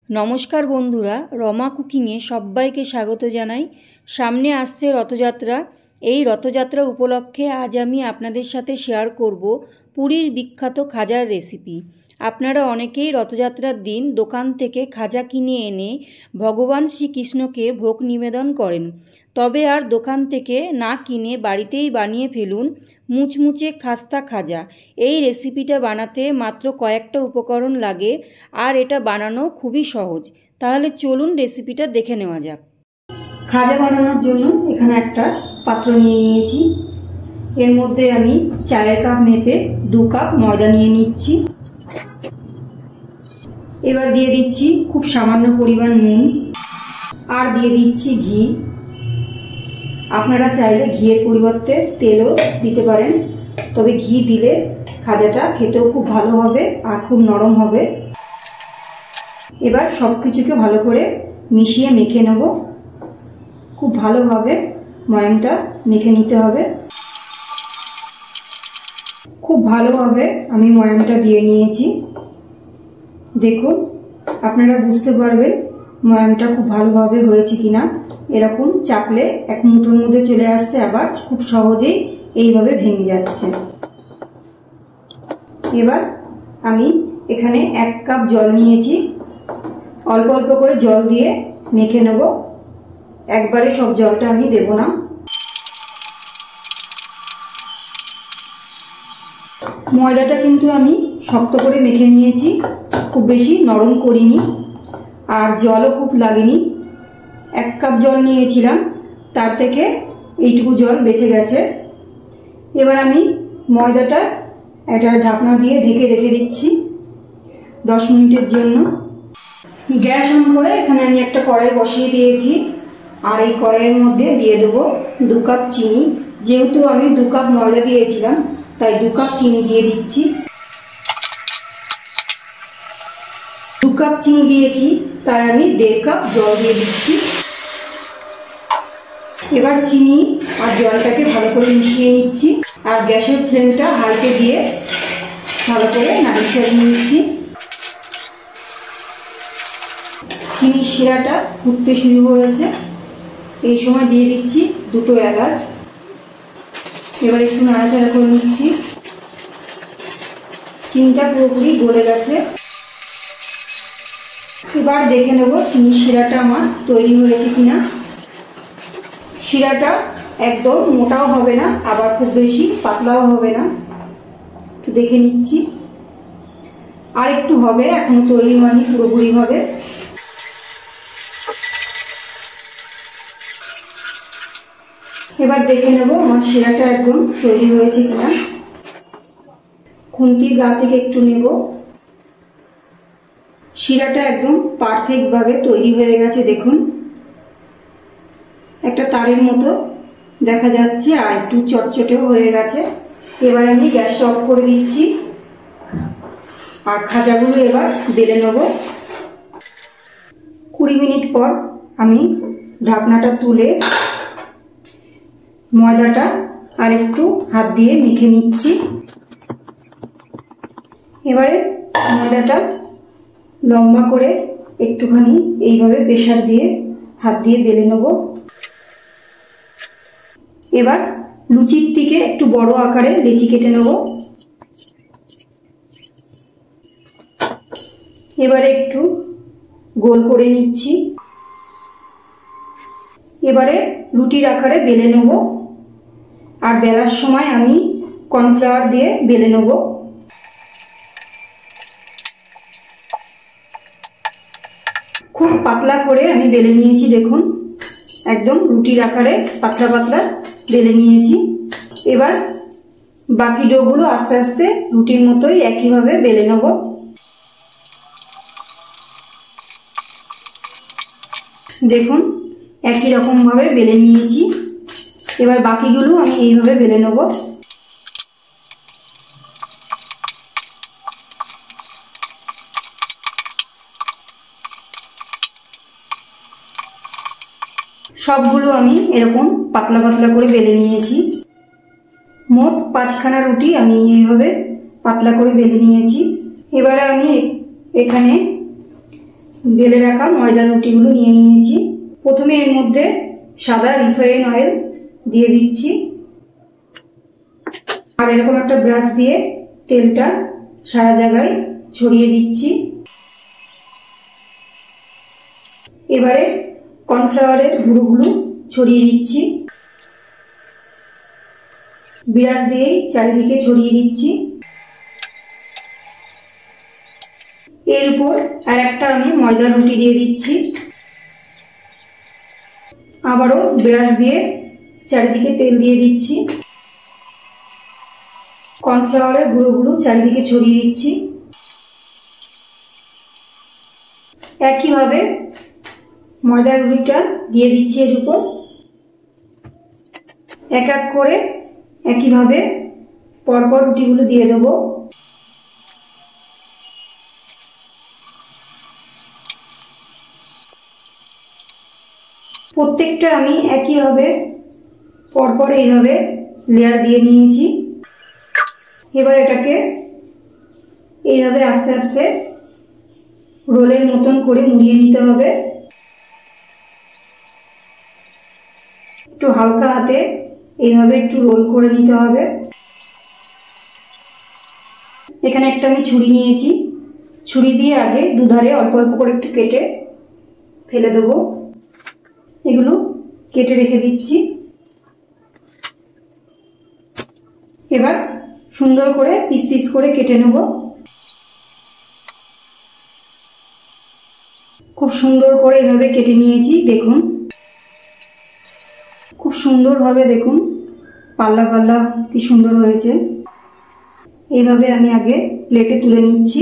নমস্কার বন্ধুরা, রমা কুকিংয়ে সবাইকে স্বাগত জানাই। সামনে আসছে রথযাত্রা। এই রথযাত্রা উপলক্ষে আজ আমি আপনাদের সাথে শেয়ার করব পুরীর বিখ্যাত খাজার রেসিপি। আপনারা অনেকেই রথযাত্রার দিন দোকান থেকে খাজা কিনে এনে ভগবান শ্রীকৃষ্ণকে ভোগ নিবেদন করেন। তবে আর দোকান থেকে না কিনে বাড়িতেই বানিয়ে ফেলুন মুচমুচে খাস্তা খাজা। এই রেসিপিটা বানাতে মাত্র কয়েকটা উপকরণ লাগে আর এটা বানানো খুবই সহজ। তাহলে চলুন রেসিপিটা দেখে নেওয়া যাক। খাজা বানানোর জন্য এখানে একটা পাত্র নিয়ে নিয়েছি। এর মধ্যে আমি চায়ের কাপ মেপে 2 কাপ ময়দা নিয়ে নিচ্ছি। এবার দিয়ে দিচ্ছি খুব সামান্য পরিমাণ নুন আর দিয়ে দিচ্ছি ঘি। আপনারা চাইলে ঘিয়ের পরিবর্তে তেলও দিতে পারেন, তবে ঘি দিলে খাজাটা খেতেও খুব ভালো হবে আর খুব নরম হবে। এবার সব কিছুকে ভালো করে মিশিয়ে মেখে নেব। খুব ভালোভাবে ময়ামটা মেখে নিতে হবে। খুব ভালোভাবে আমি ময়ামটা দিয়ে নিয়েছি। দেখুন, আপনারা বুঝতে পারবেন ময়ামটা খুব ভালোভাবে হয়েছে কিনা। এরকম চাপলে এক মুঠোর মধ্যে চলে আসছে, আবার খুব সহজেই এইভাবে ভেঙে যাচ্ছে। এবার আমি এখানে 1 কাপ জল নিয়েছি। অল্প অল্প করে জল দিয়ে মেখে নেব, একবারে সব জলটা আমি দেব না। ময়দাটা কিন্তু আমি শক্ত করে মেখে নিয়েছি, খুব বেশি নরম করিনি আর জলও খুব লাগেনি। 1 কাপ জল নিয়েছিলাম, তার থেকে এইটুকু জল বেঁচে গেছে। এবার আমি ময়দাটা একটা ঢাকনা দিয়ে ঢেকে রেখে দিচ্ছি 10 মিনিটের জন্য। গ্যাস অন করে এখানে আমি একটা কড়াই বসিয়ে দিয়েছি আর এই কড়াইয়ের মধ্যে দিয়ে দেবো 2 কাপ চিনি। যেহেতু আমি 2 কাপ ময়দা দিয়েছিলাম, তাই 2 কাপ চিনি দিয়ে দিচ্ছি। 2 কাপ চিনি দিয়েছি, তাই আমি 1.5 কাপ জল দিয়ে দিচ্ছি। এবার চিনি আর জলটাকে ভালো করে মিশিয়ে নিচ্ছি আর গ্যাসের ফ্লেমটা হাইতে দিয়ে ভালো করে নাড়িয়ে নিচ্ছি। চিনির শিরাটা ফুটতে শুরু হয়েছে। এই সময় দিয়ে দিচ্ছি 2টো এলাচ। এবার একটু নাড়াচাড়া করে নিচ্ছি। চিনিটা পুরোপুরি গলে গেছে। এবার দেখে নেব চিনির শিরাটা আমার তৈরি হয়েছে কিনা। শিরাটা একদম মোটাও হবে না, আবার খুব বেশি পাতলাও হবে না। একটু দেখে নিচ্ছি। আর একটু হবে, এখনো তৈরি হয়নি পুরোপুরি ভাবে। এবার দেখে নেব আমার শিরাটা একদম তৈরি হয়েছে কিনা। খুন্তির গা থেকে একটু নেব। শিরাটা একদম পারফেক্ট ভাবে তৈরি হয়ে গেছে। দেখুন, একটা তারের মতো দেখা যাচ্ছে আর একটু চটচটেও হয়ে গেছে। এবার আমি গ্যাসটা অফ করে দিচ্ছি আর খাজাগুলো এবার বেলে নেব। 20 মিনিট পর আমি ঢাকনাটা তুলে ময়দাটা আর একটু হাত দিয়ে মেখে নিচ্ছি। এবারে ময়দাটা লম্বা করে একটুখানি এইভাবে প্রেসার দিয়ে হাত দিয়ে বেলে নেব। এবার লুচির থেকে একটু বড় আকারে লেচি কেটে নেব। এবারে একটু গোল করে নিচ্ছি। এবারে রুটির আকারে বেলে নেব আর বেলার সময় আমি কর্নফ্লাওয়ার দিয়ে বেলে নেব। খুব পাতলা করে আমি বেলে নিয়েছি। দেখুন, একদম রুটির আকারে পাতলা পাতলা বেলে নিয়েছি। এবার বাকি ডোগুলো আস্তে আস্তে রুটির মতোই একইভাবে বেলে নেব। দেখুন, একই রকম ভাবে বেলে নিয়েছি। এবার বাকিগুলো আমি এইভাবে বেলে নেব। সবগুলো আমি এরকম পাতলা পাতলা করে বেলে নিয়েছি। মোট 5খানা রুটি আমি এইভাবে পাতলা করে বেলে নিয়েছি। এবারে আমি এখানে বেলে রাখা ময়দা রুটিগুলো নিয়ে নিয়েছি। প্রথমে এর মধ্যে সাদা রিফাইন অয়েল দিয়ে দিচ্ছি, আর এরকম একটা ব্রাশ দিয়ে তেলটা সারা জায়গায় ছড়িয়ে দিচ্ছি। এবারে কর্নফ্লাওয়ারের গুঁড়োগুলো ছড়িয়ে দিচ্ছি, ব্রাশ দিয়ে চারিদিকে ছড়িয়ে দিচ্ছি। এর উপর আর একটা আমি ময়দার রুটি দিয়ে দিচ্ছি, আবারও ব্রাশ দিয়ে চারিদিকে তেল দিয়ে দিচ্ছি, কর্নফ্লাওয়ারের গুঁড়োগুলো চারিদিকে ছড়িয়ে দিচ্ছি। একইভাবে ময়দার রুটিটা দিয়ে দিচ্ছি এর উপর, এক এক করে একইভাবে পরপর রুটিগুলো দিয়ে দেবো। প্রত্যেকটা আমি একইভাবে পরপর এইভাবে লেয়ার দিয়ে নিয়েছি। এবার এটাকে এইভাবে আস্তে আস্তে রোলের মতন করে মুড়িয়ে নিতে হবে। একটু হালকা হাতে এইভাবে একটু রোল করে নিতে হবে। এখানে একটা আমি ছুরি নিয়েছি, ছুরি দিয়ে আগে দুধারে অল্প অল্প করে একটু কেটে ফেলে দেবো। এগুলো কেটে রেখে দিচ্ছি। এবার সুন্দর করে পিস পিস করে কেটে নেব। খুব সুন্দর করে এভাবে কেটে নিয়েছি, দেখুন খুব সুন্দরভাবে, দেখুন পাল্লা পাল্লা কি সুন্দর হয়েছে। এইভাবে আমি আগে প্লেটে তুলে নিচ্ছি,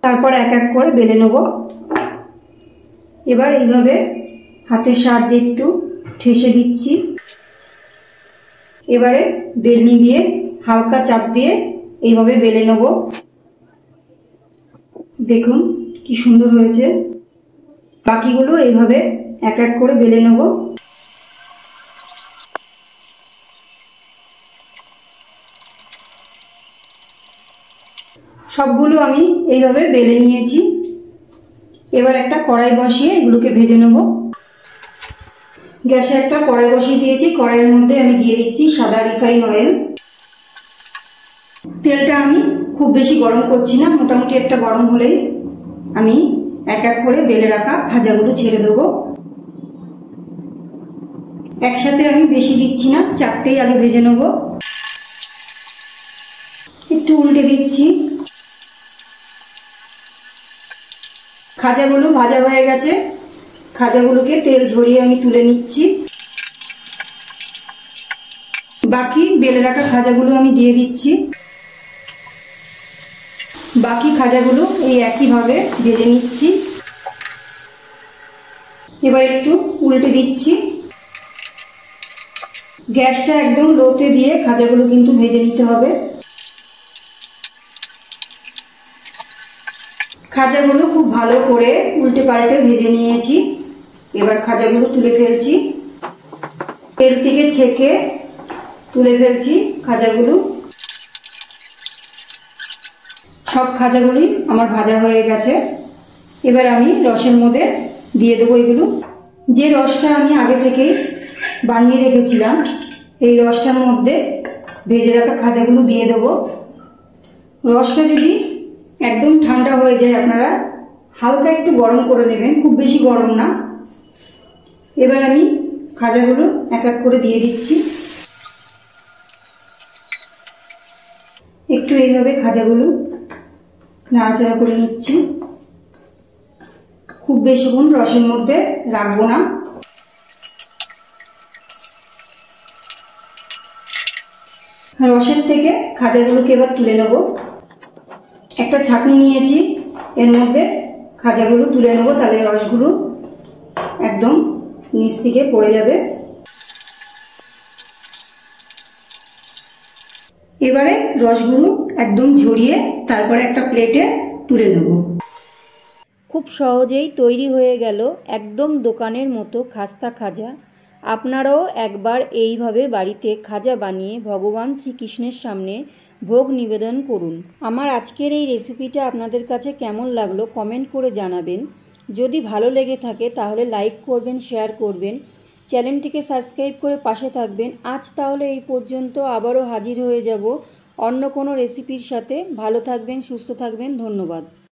তারপর এক এক করে বেলে নেব। এবার এইভাবে হাতের সাহায্যে একটু ঠেসে দিচ্ছি। এবারে বেলনি দিয়ে হালকা চাপ দিয়ে এইভাবে বেলে নেব। দেখুন কি সুন্দর হয়েছে। বাকিগুলো এইভাবে এক এক করে বেলে নেব। সবগুলো আমি এইভাবে বেলে নিয়েছি। এবার একটা কড়াই বসিয়ে এগুলোকে ভেজে নেব। গ্যাসে একটা কড়াই বসিয়ে দিয়েছি, কড়াইয়ের মধ্যে আমি দিয়ে দিচ্ছি সাদা রিফাইন অয়েল। তেলটা আমি খুব বেশি গরম করছি না, মোটামুটি একটা গরম হলেই আমি এক এক করে বেলে রাখা ভাজাগুলো ছেড়ে দেবো। একসাথে আমি বেশি দিচ্ছি না, চারটেই আগে ভেজে নেব। একটু উল্টে দিচ্ছি। খাজাগুলো ভাজা হয়ে গেছে, খাজাগুলোকে তেল ঝরিয়ে আমি তুলে নিচ্ছি। বাকি বেলে রাখা খাজাগুলো আমি দিয়ে দিচ্ছি। বাকি খাজাগুলো এই একইভাবে ভেজে নিচ্ছি। এবার একটু উল্টে দিচ্ছি। গ্যাসটা একদম লোতে দিয়ে খাজাগুলো কিন্তু ভেজে নিতে হবে। খাজাগুলো খুব ভালো করে উল্টে পাল্টে ভেজে নিয়েছি। এবার খাজাগুলো তুলে ফেলছি, তেল থেকে ছেঁকে তুলে ফেলছি খাজাগুলো। সব খাজাগুলি আমার ভাজা হয়ে গেছে। এবার আমি রসের মধ্যে দিয়ে দেবো এগুলো। যে রসটা আমি আগে থেকেই বানিয়ে রেখেছিলাম, এই রসটার মধ্যে ভেজে রাখা খাজাগুলো দিয়ে দেবো। রসটা যদি একদম ঠান্ডা হয়ে যায়, আপনারা হালকা একটু গরম করে নেবেন, খুব বেশি গরম না। এবার আমি খাজাগুলো এক এক করে দিয়ে দিচ্ছি। একটু এইভাবে খাজাগুলো নাড়াচাড়া করে নিচ্ছি। খুব বেশিক্ষণ রসের মধ্যে রাখবো না। রসের থেকে খাজাগুলোকে এবার তুলে নেব। একটা ছাঁকনি নিয়েছি, এর মধ্যে খাজাগুলো তুলে নেব, তাহলে রসগুলো একদম নিচ থেকে পড়ে যাবে। এবারে রসগুলো একদম ঝরিয়ে তারপরে একটা প্লেটে তুলে নেব। খুব সহজেই তৈরি হয়ে গেল একদম দোকানের মতো খাস্তা খাজা। আপনারাও একবার এইভাবে বাড়িতে খাজা বানিয়ে ভগবান শ্রীকৃষ্ণের সামনে ভোগ নিবেদন করুন। আমার আজকের এই রেসিপিটা আপনাদের কাছে কেমন লাগলো কমেন্ট করে জানাবেন। যদি ভালো লেগে থাকে তাহলে লাইক করবেন, শেয়ার করবেন, চ্যানেলটিকে সাবস্ক্রাইব করে পাশে থাকবেন। আজ তাহলে এই পর্যন্ত, আবারও হাজির হয়ে যাব অন্য কোনো রেসিপির সাথে। ভালো থাকবেন, সুস্থ থাকবেন, ধন্যবাদ।